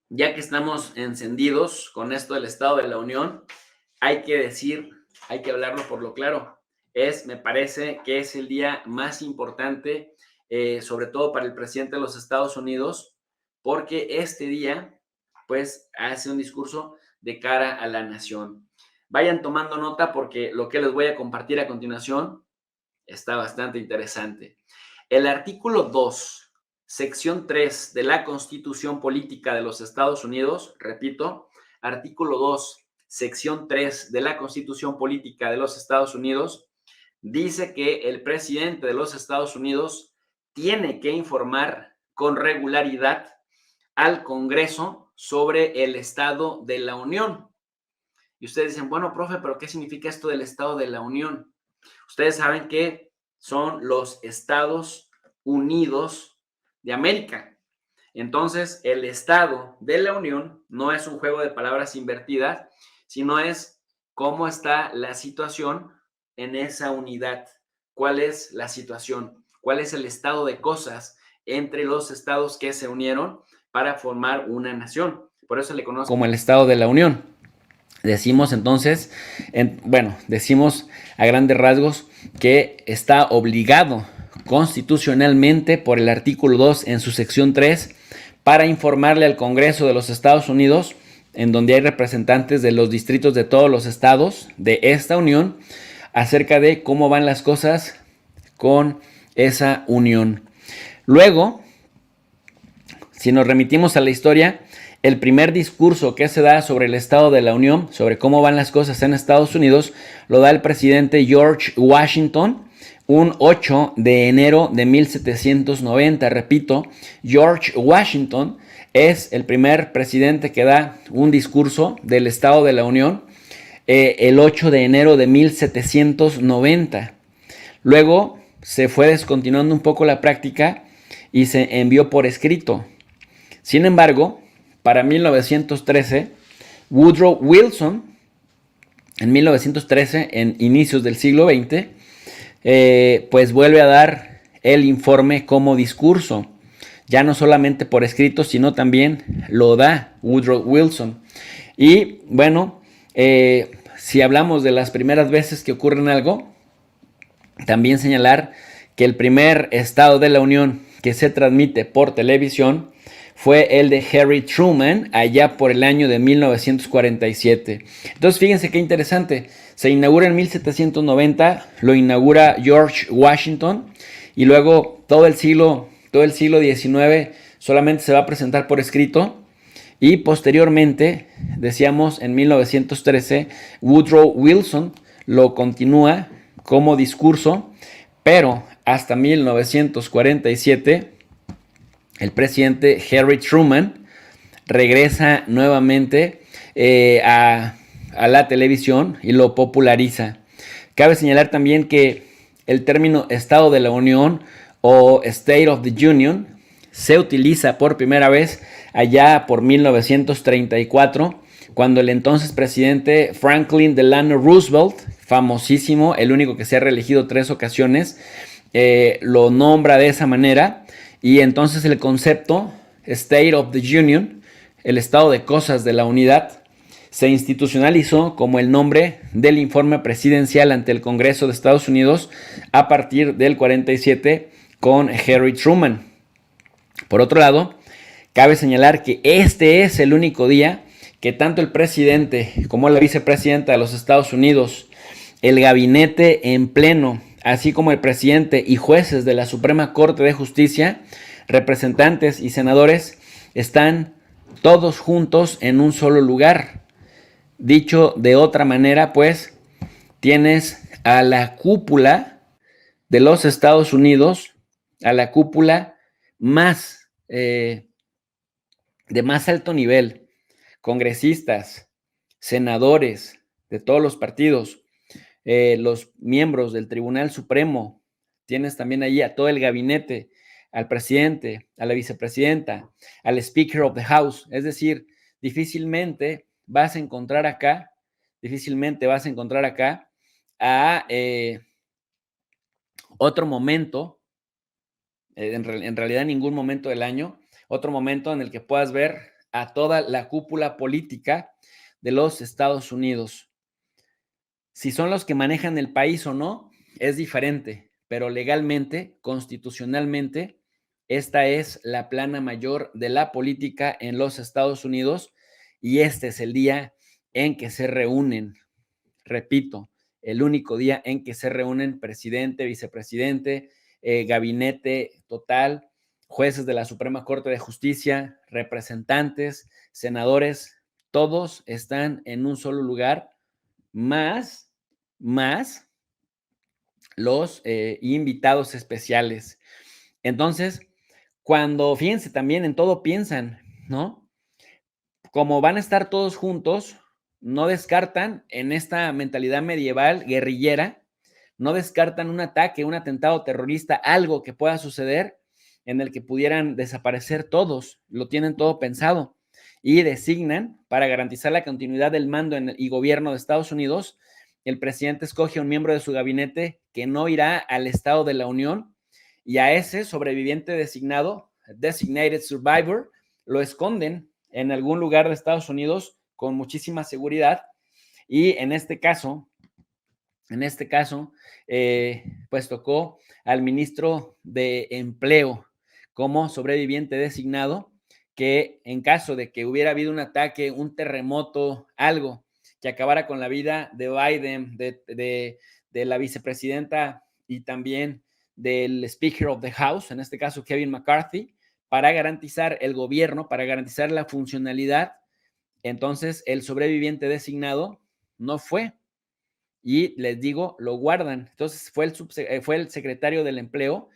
Ya que estamos encendidos con esto del Estado de la Unión, hay que decir, hay que hablarlo por lo claro. Me parece que es el día más importante, sobre todo para el presidente de los Estados Unidos, porque este día, pues, hace un discurso de cara a la nación. Vayan tomando nota porque lo que les voy a compartir a continuación está bastante interesante. El artículo 2, sección 3 de la Constitución Política de los Estados Unidos, repito, artículo 2, sección 3 de la Constitución Política de los Estados Unidos, dice que el presidente de los Estados Unidos tiene que informar con regularidad al Congreso sobre el Estado de la Unión. Y ustedes dicen, bueno, profe, pero ¿qué significa esto del Estado de la Unión? Ustedes saben que son los Estados Unidos de América. Entonces, el Estado de la Unión no es un juego de palabras invertidas, sino es cómo está la situación en esa unidad. ¿Cuál es la situación? ¿Cuál es el estado de cosas entre los estados que se unieron para formar una nación? Por eso le conoce como el Estado de la Unión. Decimos entonces, decimos a grandes rasgos que está obligado constitucionalmente por el artículo 2 en su sección 3 para informarle al Congreso de los Estados Unidos, en donde hay representantes de los distritos de todos los estados de esta unión, acerca de cómo van las cosas con esa unión. Luego, si nos remitimos a la historia, el primer discurso que se da sobre el Estado de la Unión, sobre cómo van las cosas en Estados Unidos, lo da el presidente George Washington un 8 de enero de 1790. Repito, George Washington es el primer presidente que da un discurso del Estado de la Unión el 8 de enero de 1790. Luego se fue descontinuando un poco la práctica y se envió por escrito. Sin embargo, para 1913, Woodrow Wilson, en 1913, en inicios del siglo XX, pues vuelve a dar el informe como discurso. Ya no solamente por escrito, sino también lo da Woodrow Wilson. Y bueno, si hablamos de las primeras veces que ocurre en algo, también señalar que el primer Estado de la Unión que se transmite por televisión fue el de Harry Truman, allá por el año de 1947. Entonces, fíjense qué interesante. Se inaugura en 1790, lo inaugura George Washington, y luego todo el siglo XIX solamente se va a presentar por escrito. Y posteriormente, decíamos, en 1913, Woodrow Wilson lo continúa como discurso, pero hasta 1947 el presidente Harry Truman regresa nuevamente a la televisión y lo populariza. Cabe señalar también que el término Estado de la Unión o State of the Union se utiliza por primera vez allá por 1934, cuando el entonces presidente Franklin Delano Roosevelt, famosísimo, el único que se ha reelegido 3 ocasiones, lo nombra de esa manera. Y entonces el concepto State of the Union, el estado de cosas de la unidad, se institucionalizó como el nombre del informe presidencial ante el Congreso de Estados Unidos a partir del 47 con Harry Truman. Por otro lado, cabe señalar que este es el único día que tanto el presidente como la vicepresidenta de los Estados Unidos, el gabinete en pleno, así como el presidente y jueces de la Suprema Corte de Justicia, representantes y senadores, están todos juntos en un solo lugar. Dicho de otra manera, pues, tienes a la cúpula de los Estados Unidos, a la cúpula más de más alto nivel, congresistas, senadores de todos los partidos, los miembros del Tribunal Supremo, tienes también allí a todo el gabinete, al presidente, a la vicepresidenta, al Speaker of the House. Es decir, difícilmente vas a encontrar acá a otro momento, en realidad ningún momento del año, otro momento en el que puedas ver a toda la cúpula política de los Estados Unidos. Si son los que manejan el país o no, es diferente, pero legalmente, constitucionalmente, esta es la plana mayor de la política en los Estados Unidos y este es el día en que se reúnen. Repito, el único día en que se reúnen presidente, vicepresidente, gabinete total, jueces de la Suprema Corte de Justicia, representantes, senadores, todos están en un solo lugar, más, más los invitados especiales. Entonces, cuando, fíjense, también en todo piensan, ¿no? Como van a estar todos juntos, no descartan en esta mentalidad medieval guerrillera, no descartan un ataque, un atentado terrorista, algo que pueda suceder en el que pudieran desaparecer todos, lo tienen todo pensado y designan para garantizar la continuidad del mando y gobierno de Estados Unidos. El presidente escoge a un miembro de su gabinete que no irá al Estado de la Unión y a ese sobreviviente designado, designated survivor, lo esconden en algún lugar de Estados Unidos con muchísima seguridad y pues tocó al ministro de Empleo como sobreviviente designado, que en caso de que hubiera habido un ataque, un terremoto, algo que acabara con la vida de Biden, de la vicepresidenta y también del Speaker of the House, en este caso Kevin McCarthy, para garantizar el gobierno, para garantizar la funcionalidad, entonces el sobreviviente designado no fue y les digo, lo guardan. Entonces fue el secretario del empleo,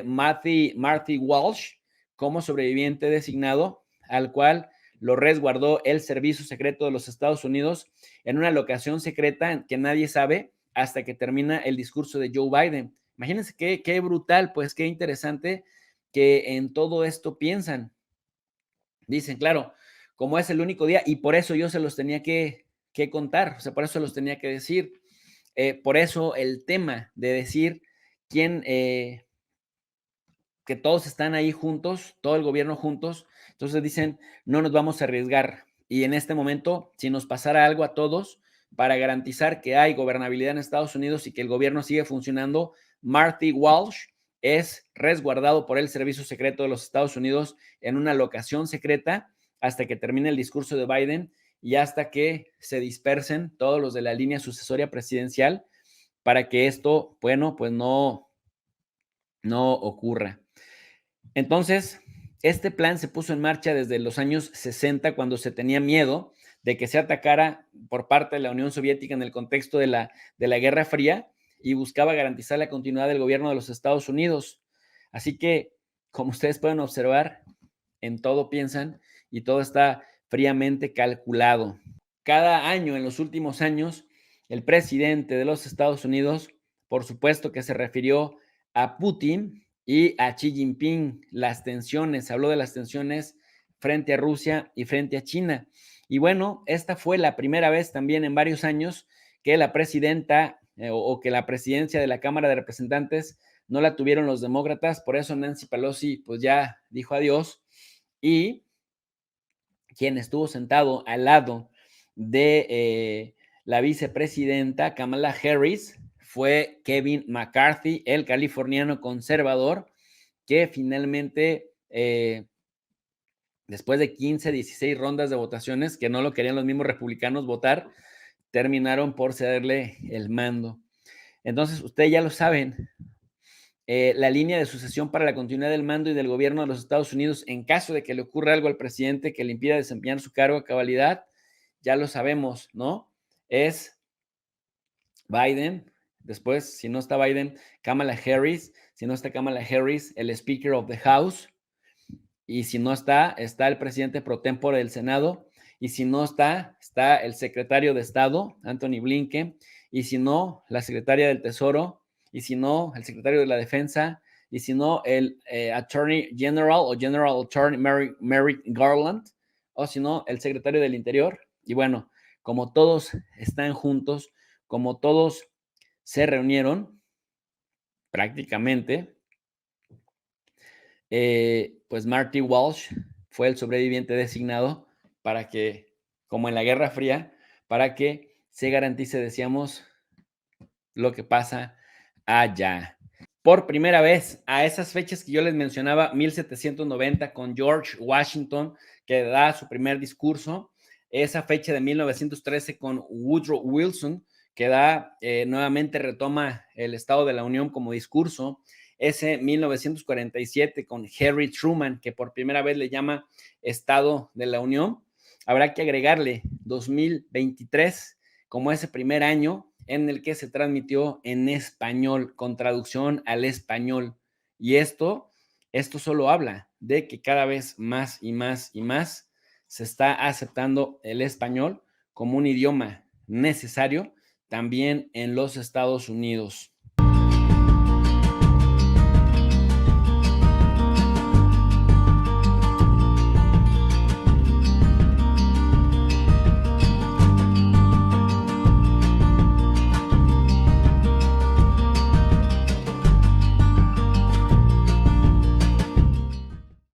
Marty Walsh, como sobreviviente designado, al cual lo resguardó el Servicio Secreto de los Estados Unidos en una locación secreta que nadie sabe hasta que termina el discurso de Joe Biden. Imagínense qué brutal, pues qué interesante que en todo esto piensan. Dicen, claro, como es el único día y por eso yo se los tenía que contar, o sea, por eso los tenía que decir. Por eso el tema de decir quién, que todos están ahí juntos, todo el gobierno juntos, entonces dicen, no nos vamos a arriesgar. Y en este momento, si nos pasara algo a todos, para garantizar que hay gobernabilidad en Estados Unidos y que el gobierno sigue funcionando, Marty Walsh es resguardado por el Servicio Secreto de los Estados Unidos en una locación secreta hasta que termine el discurso de Biden y hasta que se dispersen todos los de la línea sucesoria presidencial para que esto, bueno, pues no ocurra. Entonces, este plan se puso en marcha desde los años 60, cuando se tenía miedo de que se atacara por parte de la Unión Soviética en el contexto de la Guerra Fría y buscaba garantizar la continuidad del gobierno de los Estados Unidos. Así que, como ustedes pueden observar, en todo piensan y todo está fríamente calculado. Cada año, en los últimos años, el presidente de los Estados Unidos, por supuesto que se refirió a Putin y a Xi Jinping, las tensiones, habló de las tensiones frente a Rusia y frente a China. Y bueno, esta fue la primera vez también en varios años que la presidenta o que la presidencia de la Cámara de Representantes no la tuvieron los demócratas, por eso Nancy Pelosi pues ya dijo adiós y quien estuvo sentado al lado de la vicepresidenta Kamala Harris fue Kevin McCarthy, el californiano conservador, que finalmente, después de 15, 16 rondas de votaciones, que no lo querían los mismos republicanos votar, terminaron por cederle el mando. Entonces, ustedes ya lo saben, la línea de sucesión para la continuidad del mando y del gobierno de los Estados Unidos en caso de que le ocurra algo al presidente que le impida desempeñar su cargo a cabalidad, ya lo sabemos, ¿no? Es Biden, después, si no está Biden, Kamala Harris, si no está Kamala Harris, el Speaker of the House, y si no está el presidente pro tempore del Senado, y si no está el secretario de Estado, Anthony Blinken, y si no, la secretaria del Tesoro, y si no, el secretario de la Defensa, y si no, el Attorney General o General Attorney Merrick Garland, o si no, el secretario del Interior. Y bueno, como todos están juntos, como todos se reunieron prácticamente, pues Marty Walsh fue el sobreviviente designado para que, como en la Guerra Fría, para que se garantice, decíamos, lo que pasa allá. Por primera vez, a esas fechas que yo les mencionaba, 1790 con George Washington, que da su primer discurso, esa fecha de 1913 con Woodrow Wilson, que da, nuevamente retoma el Estado de la Unión como discurso, ese 1947 con Harry Truman, que por primera vez le llama Estado de la Unión. Habrá que agregarle 2023 como ese primer año en el que se transmitió en español, con traducción al español. Y esto solo habla de que cada vez más y más y más se está aceptando el español como un idioma necesario también en los Estados Unidos.